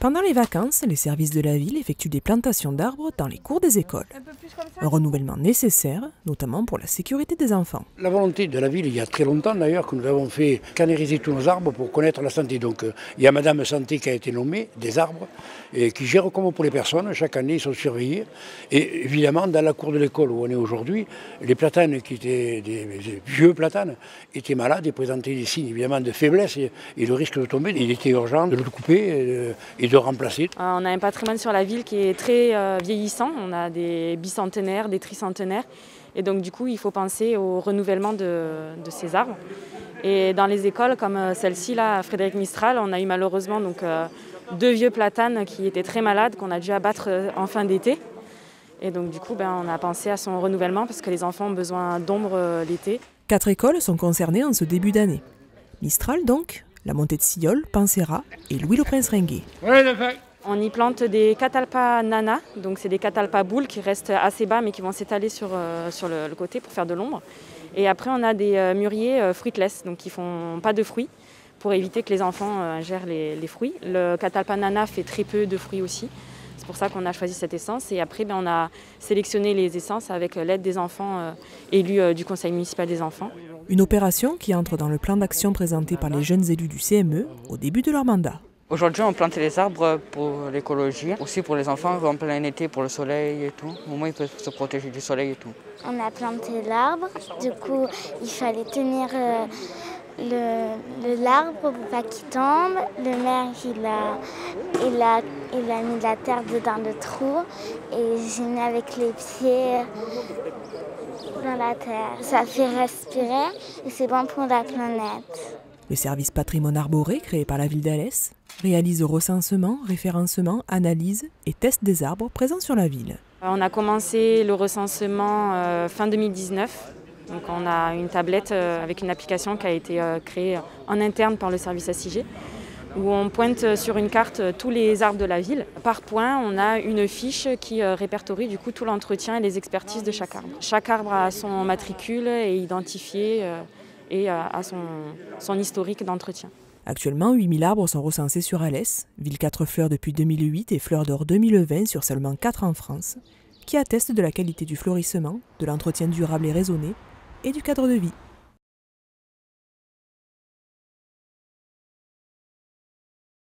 Pendant les vacances, les services de la ville effectuent des plantations d'arbres dans les cours des écoles. Un renouvellement nécessaire, notamment pour la sécurité des enfants. La volonté de la ville, il y a très longtemps d'ailleurs, que nous avons fait canériser tous nos arbres pour connaître la santé. Donc il y a Madame Santé qui a été nommée, des arbres, et qui gère comme pour les personnes. Chaque année, ils sont surveillés. Et évidemment, dans la cour de l'école où on est aujourd'hui, les platanes qui étaient des vieux platanes étaient malades et présentaient des signes évidemment de faiblesse et le risque de tomber. Il était urgent de le couper et de remplacer. On a un patrimoine sur la ville qui est très vieillissant. On a des bicentenaires, des tricentenaires. Et donc du coup, il faut penser au renouvellement de ces arbres. Et dans les écoles comme celle-ci, là, à Frédéric Mistral, on a eu malheureusement donc, 2 vieux platanes qui étaient très malades, qu'on a dû abattre en fin d'été. Et donc du coup, on a pensé à son renouvellement parce que les enfants ont besoin d'ombre l'été. 4 écoles sont concernées en ce début d'année. Mistral donc, la montée de Sillol, Pansera et Louis-le-Prince-Ringuet. On y plante des catalpas nana, donc c'est des catalpas boules qui restent assez bas mais qui vont s'étaler sur le côté pour faire de l'ombre. Et après on a des mûriers fruitless, donc qui ne font pas de fruits pour éviter que les enfants ingèrent les fruits. Le catalpa nana fait très peu de fruits aussi, c'est pour ça qu'on a choisi cette essence. Et après on a sélectionné les essences avec l'aide des enfants élus du conseil municipal des enfants. Une opération qui entre dans le plan d'action présenté par les jeunes élus du CME au début de leur mandat. Aujourd'hui, on plante les arbres pour l'écologie, aussi pour les enfants, en plein été, pour le soleil et tout. Au moins, ils peuvent se protéger du soleil et tout. On a planté l'arbre, du coup, il fallait tenir l'arbre pour pas qu'il tombe. Le maire, il a mis de la terre dedans le trou et j'ai mis avec les pieds dans la terre. Ça fait respirer et c'est bon pour la planète. Le service patrimoine arboré, créé par la ville d'Alès, réalise recensement, référencement, analyse et test des arbres présents sur la ville. On a commencé le recensement fin 2019. Donc on a une tablette avec une application qui a été créée en interne par le service SIG, où on pointe sur une carte tous les arbres de la ville. Par point, on a une fiche qui répertorie du coup tout l'entretien et les expertises de chaque arbre. Chaque arbre a son matricule et identifié et à son historique d'entretien. Actuellement, 8000 arbres sont recensés sur Alès, ville 4 fleurs depuis 2008 et Fleur d'Or 2020 sur seulement 4 en France, qui attestent de la qualité du fleurissement, de l'entretien durable et raisonné et du cadre de vie.